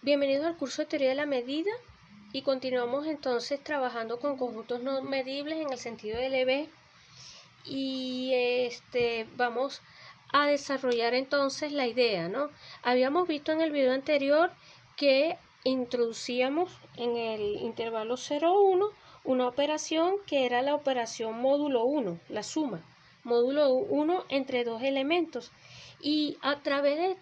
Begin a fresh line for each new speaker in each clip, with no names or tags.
Bienvenidos al curso de teoría de la medida y continuamos entonces trabajando con conjuntos no medibles en el sentido del EB y vamos a desarrollar entonces la idea, ¿no? Habíamos visto en el video anterior que introducíamos en el intervalo 0,1 una operación que era la operación módulo 1, la suma módulo 1 entre dos elementos, y a través de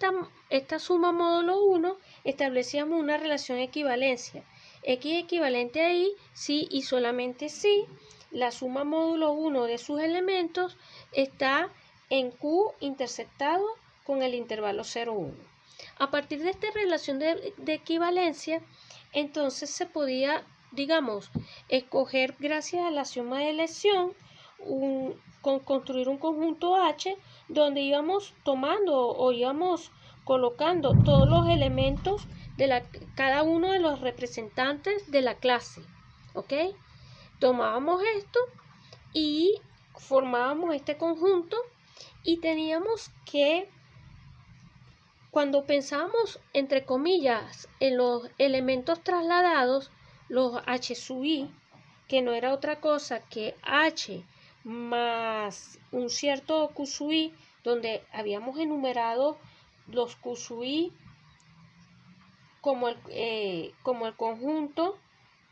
esta suma módulo 1 establecíamos una relación de equivalencia. X equivalente a Y si y solamente si la suma módulo 1 de sus elementos está en Q interceptado con el intervalo 0,1. A partir de esta relación de equivalencia, entonces se podía, digamos, escoger, gracias a la suma de elección, construir un conjunto H donde íbamos tomando o íbamos colocando todos los elementos de cada uno de los representantes de la clase, ¿ok? Tomábamos esto y formábamos este conjunto, y teníamos que, cuando pensábamos entre comillas en los elementos trasladados, los H sub I, que no era otra cosa que H más un cierto Q sub I, donde habíamos enumerado los Q sub I como el conjunto,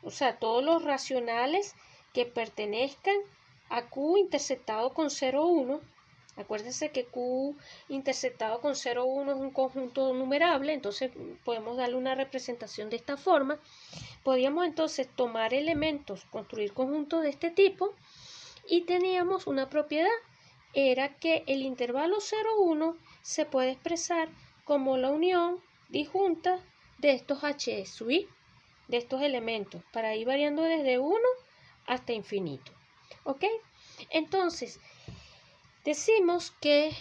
o sea, todos los racionales que pertenezcan a Q interceptado con 0,1. Acuérdense que Q interceptado con 0,1 es un conjunto numerable, entonces podemos darle una representación de esta forma. Podíamos entonces tomar elementos, construir conjuntos de este tipo, y teníamos una propiedad, era que el intervalo 0,1 se puede expresar como la unión disjunta de estos H sub I, de estos elementos, para ir variando desde 1 hasta infinito. ¿Ok? Entonces, decimos que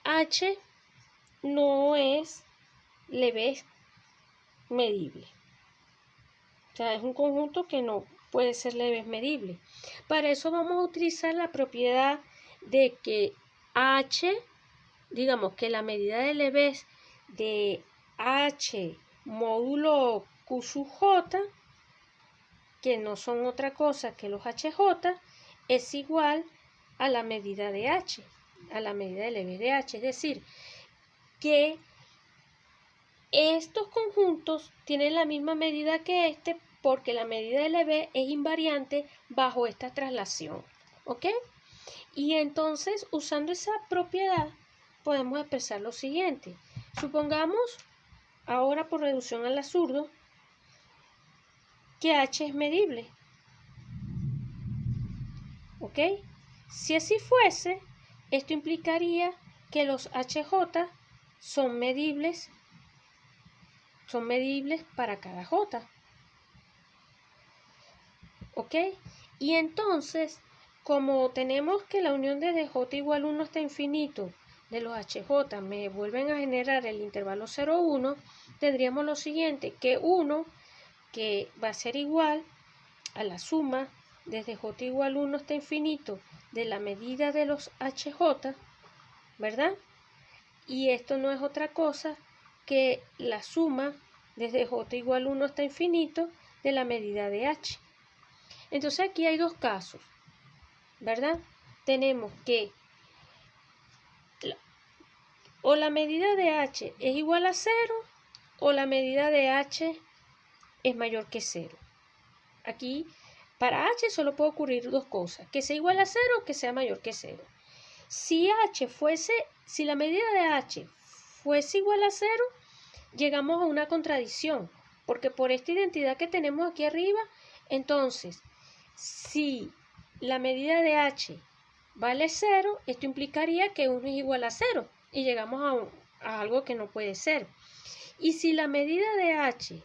H no es leve medible. O sea, es un conjunto que no puede ser leve medible. Para eso vamos a utilizar la propiedad de que H, digamos que la medida de levez de H módulo Q sub J, que no son otra cosa que los HJ, es igual a la medida de H, a la medida de levez de H. Es decir, que estos conjuntos tienen la misma medida que este, porque la medida de levez es invariante bajo esta traslación. ¿Ok? Y entonces, usando esa propiedad, podemos expresar lo siguiente. Supongamos, ahora por reducción al absurdo, que H es medible. ¿Ok? Si así fuese, esto implicaría que los HJ son medibles para cada J. ¿Ok? Y entonces, como tenemos que la unión desde J igual 1 hasta infinito de los HJ me vuelven a generar el intervalo 0,1, tendríamos lo siguiente, que 1, que va a ser igual a la suma desde J igual 1 hasta infinito de la medida de los HJ, ¿verdad? Y esto no es otra cosa que la suma desde J igual 1 hasta infinito de la medida de H. Entonces aquí hay dos casos, ¿verdad? Tenemos que o la medida de H es igual a 0 o la medida de H es mayor que 0. Aquí para H solo puede ocurrir dos cosas, que sea igual a 0 o que sea mayor que 0. Si la medida de H fuese igual a 0, llegamos a una contradicción, porque por esta identidad que tenemos aquí arriba, entonces, si la medida de H vale 0, esto implicaría que 1 es igual a 0, y llegamos a algo que no puede ser. Y si la medida de H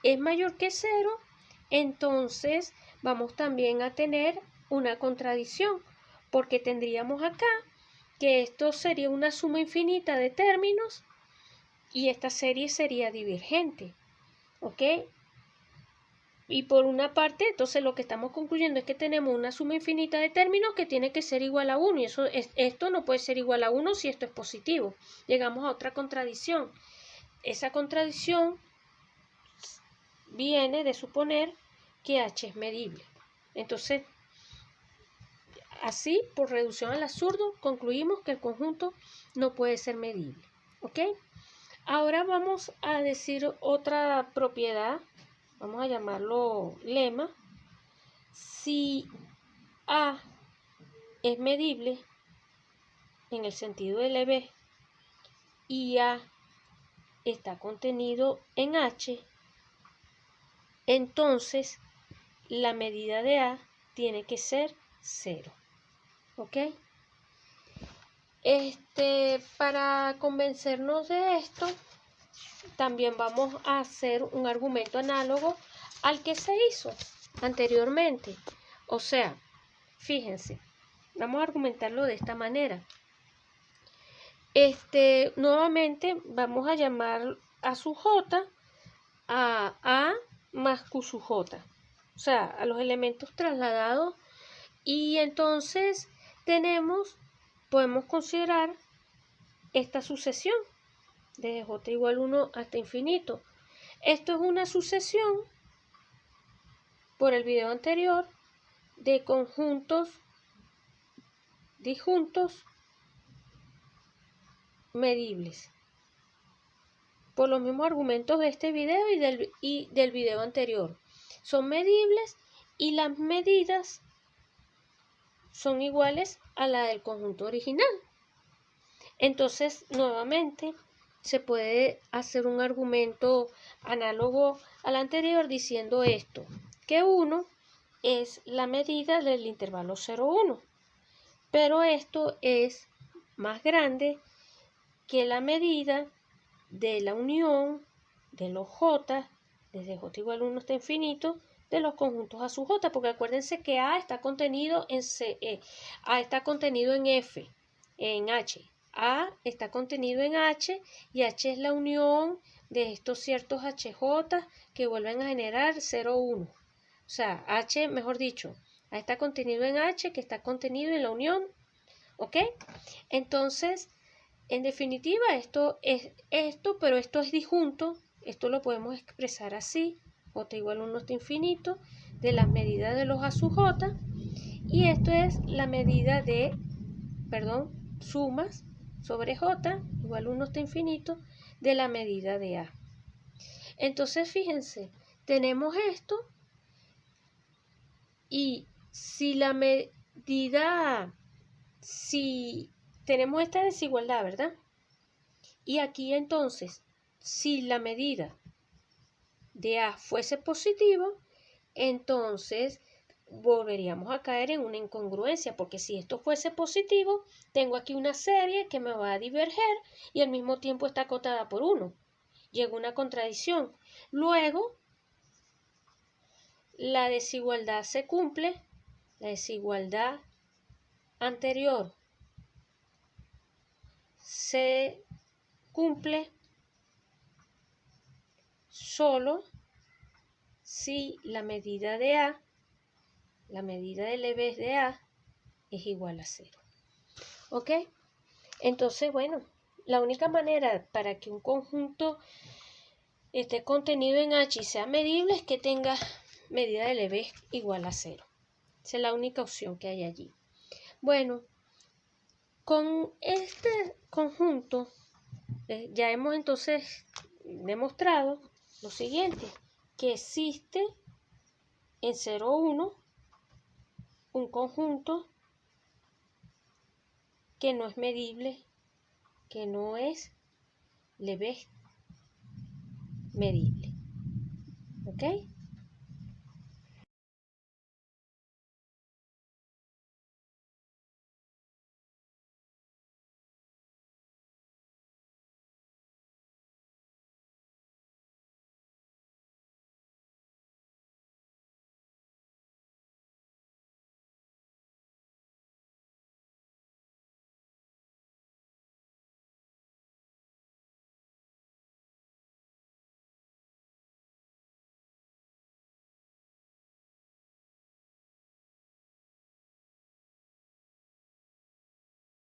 es mayor que 0, entonces vamos también a tener una contradicción, porque tendríamos acá que esto sería una suma infinita de términos y esta serie sería divergente, ¿ok? Y por una parte, entonces lo que estamos concluyendo es que tenemos una suma infinita de términos que tiene que ser igual a 1, y esto no puede ser igual a 1 si esto es positivo. Llegamos a otra contradicción. esa contradicción viene de suponer que H es medible. Entonces, así, por reducción al absurdo, concluimos que el conjunto no puede ser medible. ¿Ok? Ahora vamos a decir otra propiedad, vamos a llamarlo lema. Si A es medible en el sentido de LB y A está contenido en H, entonces la medida de A tiene que ser 0. ¿Ok? Para convencernos de esto, también vamos a hacer un argumento análogo al que se hizo anteriormente. O sea, fíjense, vamos a argumentarlo de esta manera. Nuevamente vamos a llamar a su J a A más Q sub J. O sea, a los elementos trasladados. Y entonces podemos considerar esta sucesión desde J igual 1 hasta infinito. Esto es una sucesión, por el video anterior, de conjuntos disjuntos medibles, por los mismos argumentos de este video y del video anterior. Son medibles y las medidas son iguales a la del conjunto original. Entonces, nuevamente, se puede hacer un argumento análogo al anterior diciendo esto, que 1 es la medida del intervalo 0, 1, pero esto es más grande que la medida de la unión de los J, desde J igual 1 hasta infinito, de los conjuntos A sub J, porque acuérdense que A está contenido en A está contenido en F, en H. A está contenido en H y H es la unión de estos ciertos HJ que vuelven a generar 0, 1. O sea, H, mejor dicho, A está contenido en H, que está contenido en la unión. ¿Ok? Entonces, en definitiva, esto es esto, pero esto es disjunto. Esto lo podemos expresar así. J igual 1 hasta infinito de las medidas de los A sub J. Y esto es la medida de, sumas sobre J igual 1 hasta infinito de la medida de A. Entonces, fíjense, tenemos esto y si la medida, si tenemos esta desigualdad, ¿verdad? Y aquí entonces, si la medida de A fuese positivo, entonces volveríamos a caer en una incongruencia, porque si esto fuese positivo, tengo aquí una serie que me va a diverger y al mismo tiempo está acotada por 1. Llega una contradicción. Luego, la desigualdad se cumple, la desigualdad anterior se cumple solo si la medida de A, la medida del LB de A, es igual a 0. ¿Ok? Entonces, bueno, la única manera para que un conjunto esté contenido en H y sea medible es que tenga medida del LB igual a 0. Esa es la única opción que hay allí. Bueno, con este conjunto ya hemos entonces demostrado lo siguiente, que existe en 0, 1 un conjunto que no es medible, que no es Lebesgue medible. ¿Ok?